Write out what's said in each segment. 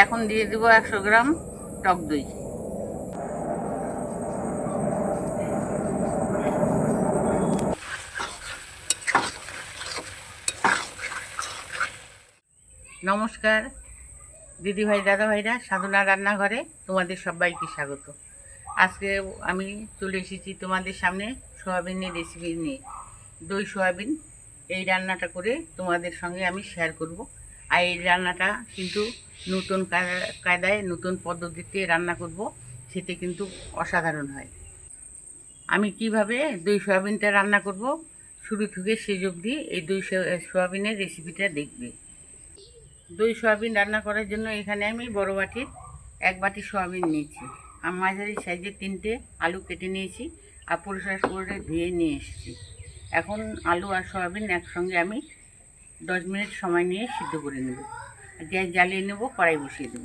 এখন দিয়ে দেবো 100 গ্রাম টক দই। নমস্কার দিদিভাই দাদাভাইরা, সাধনা রান্নাঘরে তোমাদের সবাইকে স্বাগত। আজকে আমি চলে এসেছি তোমাদের সামনে সয়াবিনের রেসিপি নিয়ে। দই সয়াবিন এই রান্নাটা করে তোমাদের সঙ্গে আমি শেয়ার করব। আর এই রান্নাটা কিন্তু নতুন কায়দায় নতুন পদ্ধতিতে রান্না করব, সেটা কিন্তু অসাধারণ হয়। আমি কিভাবে দই সয়াবিনটা রান্না করব শুরু থেকে শেষ অবধি এই দই সয়াবিনের রেসিপিটা দেখবে। দই সয়াবিন রান্না করার জন্য এখানে আমি বড় বাটির 1 বাটি সয়াবিন নিয়েছি। আর মাঝারি সাইজের 3টে আলু কেটে নিয়েছি আর পরিষ্কার করে ধুয়ে নিয়ে এসেছি। এখন আলু আর সয়াবিন একসঙ্গে আমি 10 মিনিট সময় নিয়ে সিদ্ধ করে নেব। গ্যাস জ্বালিয়ে নেব, কড়াই বসিয়ে দেব।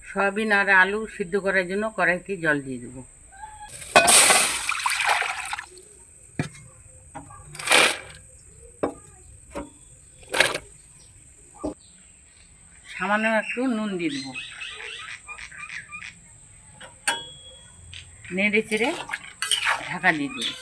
সয়াবিন আর আলু সিদ্ধ করার জন্য কড়াইতে জল দিয়ে দেবো। সামান্য একটু নুন দিয়ে দেবো। নেড়ে চেড়ে ঢাকা দিয়ে দেবো।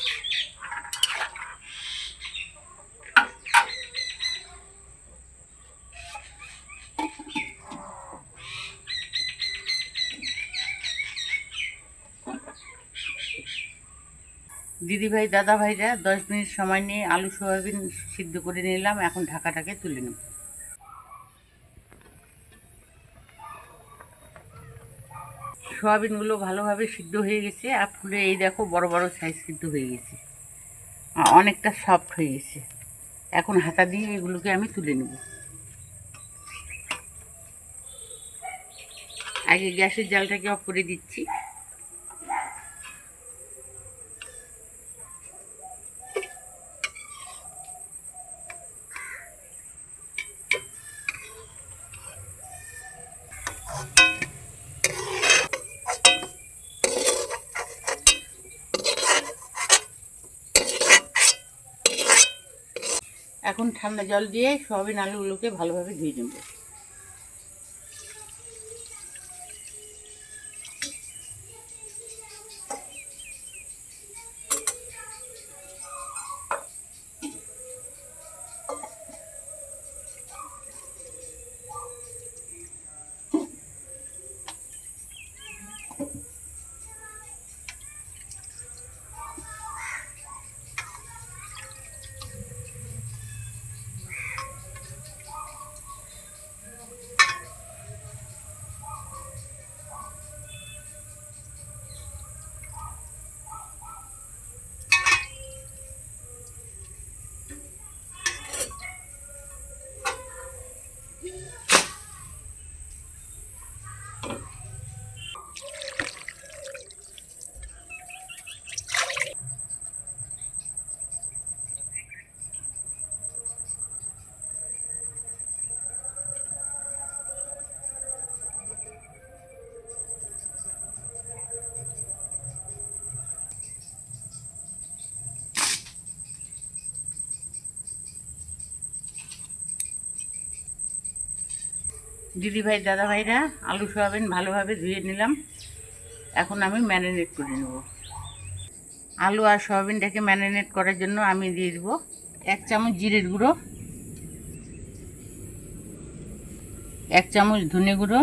দিদিভাই দাদাভাইরা 10 মিনিট সময় নিয়ে আলু সয়াবিন সিদ্ধ করে নিলাম। এখন ঢাকাটাকে তুলে নেব। সয়াবিনগুলো ভালোভাবে সিদ্ধ হয়ে গেছে আর ফুলে এই দেখো বড় বড় সাইজ সিদ্ধ হয়ে গেছে, অনেকটা সফট হয়ে গেছে। এখন হাতা দিয়ে এগুলোকে আমি তুলে নেব। আগে গ্যাসের জালটাকে অফ করে দিচ্ছি। এখন ঠান্ডা জল দিয়ে সয়াবিন আলুগুলোকে ভালোভাবে ধুয়ে নেব। দিদিভাই দাদাভাইরা আলু সয়াবিন ভালোভাবে ধুয়ে নিলাম। এখন আমি ম্যারিনেট করে নেব। আলু আর সয়াবিনটাকে ম্যারিনেট করার জন্য আমি দিয়ে দেবো 1 চামচ জিরের গুঁড়ো, 1 চামচ ধনে গুঁড়ো,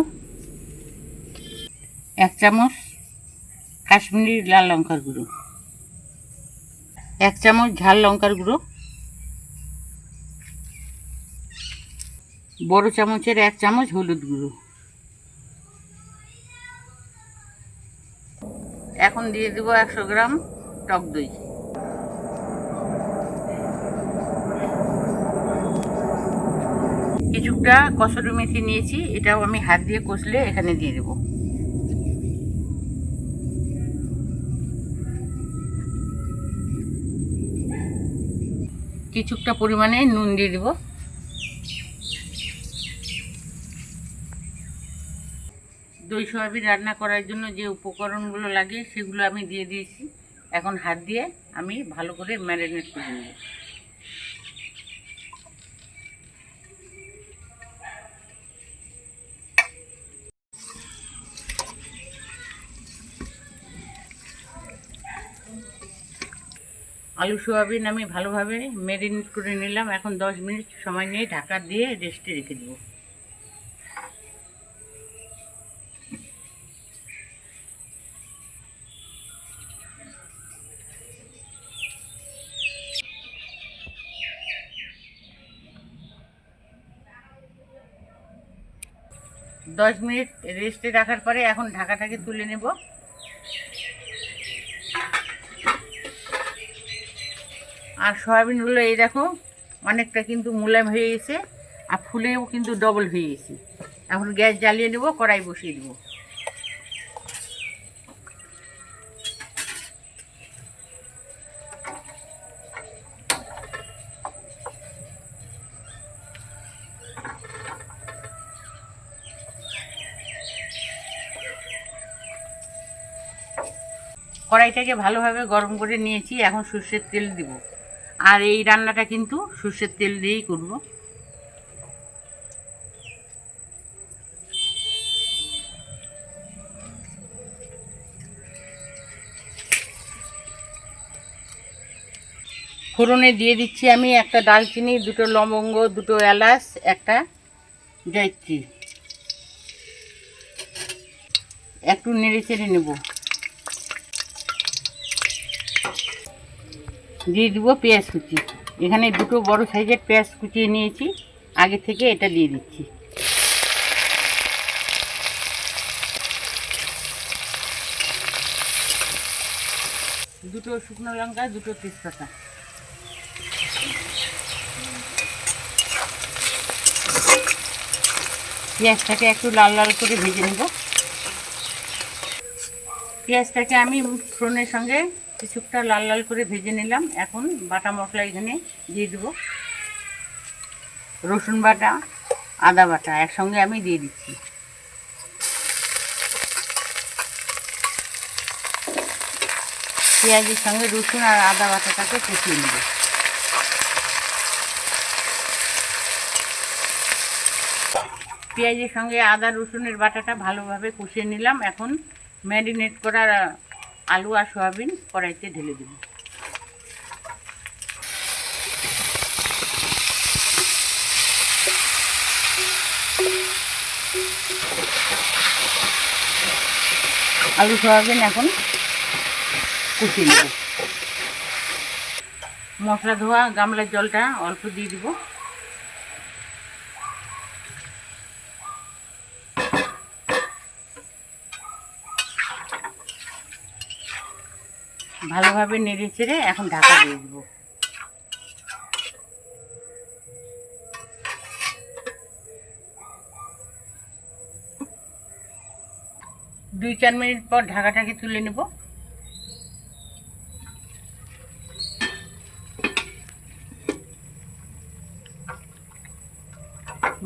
1 চামচ কাশ্মীরি লাল লঙ্কার গুঁড়ো, 1 চামচ ঝাল লঙ্কার গুঁড়ো, বড় চামচের 1 চামচ হলুদ গুঁড়ো। এখন দিয়ে দেবো 100 গ্রাম টক দই। কিছুটা কসুরি মেথি নিয়েছি, এটাও আমি হাত দিয়ে কষলে এখানে দিয়ে দেবো। কিছুটা পরিমাণে নুন দিয়ে দেবো। দই সয়াবিন রান্না করার জন্য যে উপকরণগুলো লাগে সেগুলো আমি দিয়ে দিয়েছি। এখন হাত দিয়ে আমি ভালো করে ম্যারিনেট করে নেব। আলু সোয়াবিন আমি ভালোভাবে ম্যারিনেট করে নিলাম। এখন 10 মিনিট সময় নিয়ে ঢাকা দিয়ে রেস্টে রেখে দেবো। দশ মিনিট রেস্টে রাখার পরে এখন ঢাকাটাকে তুলে নেব। আর সয়াবিনগুলো এই দেখো অনেকটা কিন্তু মোলায়েম হয়ে গেছে, আর ফুলেও কিন্তু ডবল হয়ে গেছে। এখন গ্যাস জ্বালিয়ে নেব, কড়াই বসিয়ে দেবো। কড়াইটাকে ভালোভাবে গরম করে নিয়েছি, এখন সর্ষের তেল দিব। আর এই রান্নাটা কিন্তু সর্ষের তেল দিয়েই করব। ফোড়নে দিয়ে দিচ্ছি আমি একটা দালচিনি, দুটো লবঙ্গ, দুটো এলাচ, একটা জয়ত্রী। একটু নেড়ে চেড়ে নেব। দিয়ে দিব পেঁয়াজ কুচি। এখানে দুটো বড় সাইজের পেঁয়াজ কুচিয়ে নিয়েছি, আগে থেকে এটা দিয়ে দিচ্ছি। দুটো শুকনো লঙ্কা, দুটো তেজপাতা। পেঁয়াজটাকে একটু লাল লাল করে ভেজে নেব। পেঁয়াজটাকে আমি ফোড়নের সঙ্গে কিছুটা লাল লাল করে ভেজে নিলাম। এখন বাটা মশলা এখানে দিয়ে দেবো। রসুন বাটা, আদা বাটা একসঙ্গে আমি দিয়ে দিচ্ছি। পেঁয়াজের সঙ্গে রসুন আর আদা বাটাটাকে কষিয়ে নেব। পেঁয়াজের সঙ্গে আদা রসুনের বাটাটা ভালোভাবে কষিয়ে নিলাম। এখন ম্যারিনেট করা আলু আর সয়াবিন কড়াইতে ঢেলে দেব। আলু সয়াবিন এখন কষিয়ে নেব। মশলা ধোয়া গামলার জলটা অল্প দিয়ে দিব। ভালোভাবে নেড়ে চেড়ে এখন ঢাকা দিয়ে দেবো। 2-4 মিনিট পর ঢাকাটাকে তুলে নেব।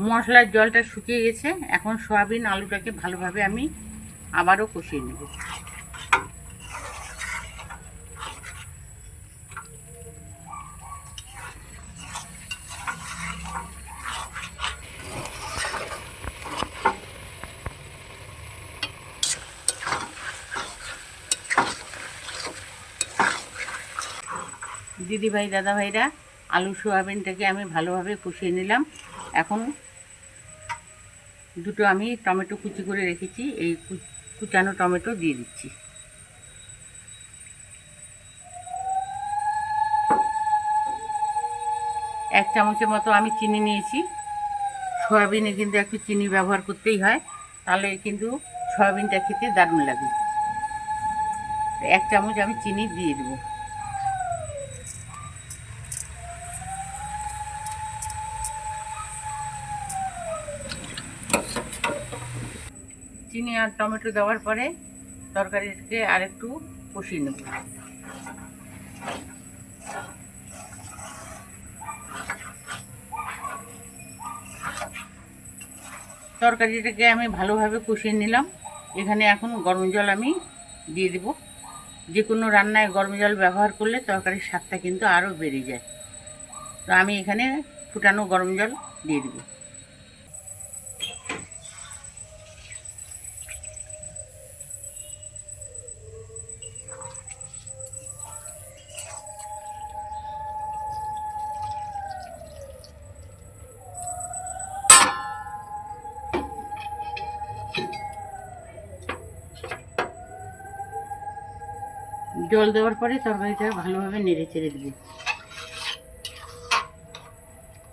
মশলার জলটা শুকিয়ে গেছে। এখন সয়াবিন আলুটাকে ভালোভাবে আমি আবারও কষিয়ে নেব। দিদিভাই দাদাভাইরা, আলু সোয়াবিনটাকে আমি ভালোভাবে কষিয়ে নিলাম। এখন দুটো আমি টমেটো কুচি করে রেখেছি, এই কুচানো টমেটো দিয়ে দিচ্ছি। এক চামচের মতো আমি চিনি নিয়েছি। সয়াবিনে কিন্তু একটু চিনি ব্যবহার করতেই হয়, তাহলে কিন্তু সয়াবিনটা খেতে দারুণ লাগে। 1 চামচ আমি চিনি দিয়ে দেবো। চিনি আর টমেটো দেওয়ার পরে তরকারিটাকে আরেকটু কষিয়ে নেব। তরকারিটাকে আমি ভালোভাবে কষিয়ে নিলাম। এখানে এখন গরম জল আমি দিয়ে দেব। যে কোনো রান্নায় গরম জল ব্যবহার করলে তরকারির স্বাদটা কিন্তু আরও বেড়ে যায়। তো আমি এখানে ফুটানো গরম জল দিয়ে দেব। জল দেওয়ার পরে তরকারিটা ভালোভাবে নেড়ে চেড়ে দেব।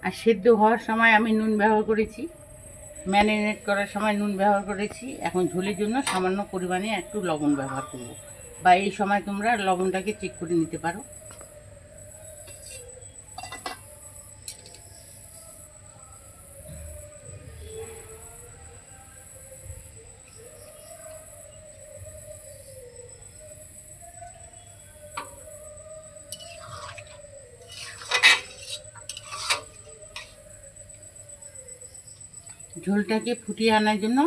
আর সেদ্ধ হওয়ার সময় আমি নুন ব্যবহার করেছি, ম্যারিনেট করার সময় নুন ব্যবহার করেছি। এখন ঝোলের জন্য সামান্য পরিমাণে একটু লবণ ব্যবহার করব, বা এই সময় তোমরা লবণটাকে চেক করে নিতে পারো। ঝোলটাকে ফুটিয়ে আনার জন্য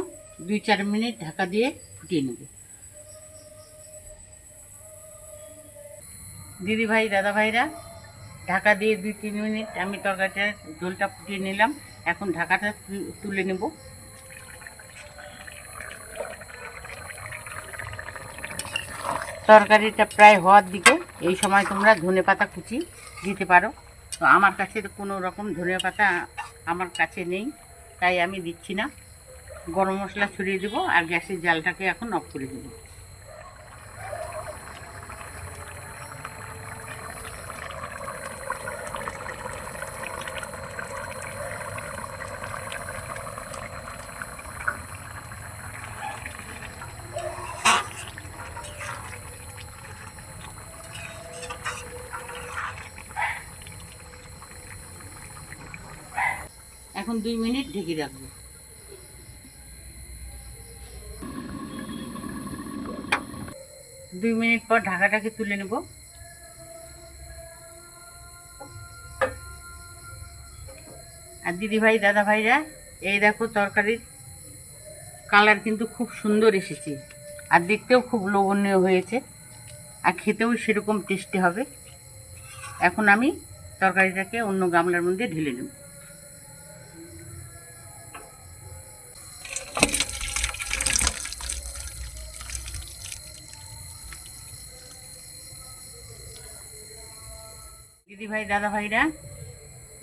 2-4 মিনিট ঢাকা দিয়ে ফুটিয়ে নেব। দিদি ভাই দাদা ভাইরা, ঢাকা দিয়ে 2-3 মিনিট আমি তরকারিটার ঝোলটা ফুটিয়ে নিলাম। এখন ঢাকাটা তুলে নেব। তরকারিটা প্রায় হওয়ার দিকে, এই সময় তোমরা ধনেপাতা কুচি দিতে পারো। তো আমার কাছে কোনো রকম ধনেপাতা আমার কাছে নেই, তাই আমি দিচ্ছি না। গরম মশলা ছড়িয়ে দেবো আর গ্যাসের জালটাকে এখন অফ করে দেবো। এখন 2 মিনিট ঢেকে রাখবো। 2 মিনিট পর ঢাকাটাকে তুলে নেব। আর দিদি ভাই দাদা ভাইরা, এই দেখো তরকারির কালার কিন্তু খুব সুন্দর এসেছে, আর দেখতেও খুব লোভনীয় হয়েছে, আর খেতেও সেরকম টেস্টি হবে। এখন আমি তরকারিটাকে অন্য গামলার মধ্যে ঢেলে নেব। দিদি ভাই দাদা ভাইরা,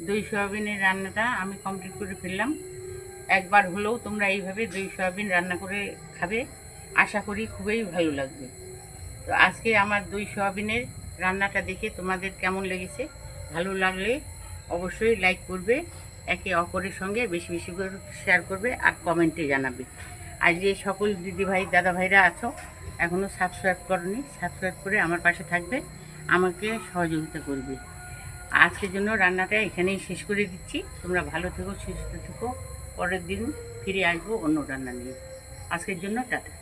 দই সয়াবিনের রান্নাটা আমি কমপ্লিট করে ফেললাম। একবার হলেও তোমরা এইভাবে দই সয়াবিন রান্না করে খাবে, আশা করি খুবই ভালো লাগবে। তো আজকে আমার দই সয়াবিনের রান্নাটা দেখে তোমাদের কেমন লেগেছে? ভালো লাগলে অবশ্যই লাইক করবে, একে অপরের সঙ্গে বেশি বেশি করে শেয়ার করবে, আর কমেন্টে জানাবে। আর যে সকল দিদিভাই দাদা ভাইরা আছো এখনও সাবস্ক্রাইব করনি, সাবস্ক্রাইব করে আমার পাশে থাকবে, আমাকে সহযোগিতা করবে। আজকের জন্য রান্নাটা এখানেই শেষ করে দিচ্ছি। তোমরা ভালো থেকো, সুস্থ থেকো। পরের দিন ফিরে আসবো অন্য রান্না নিয়ে। আজকের জন্য টাটা।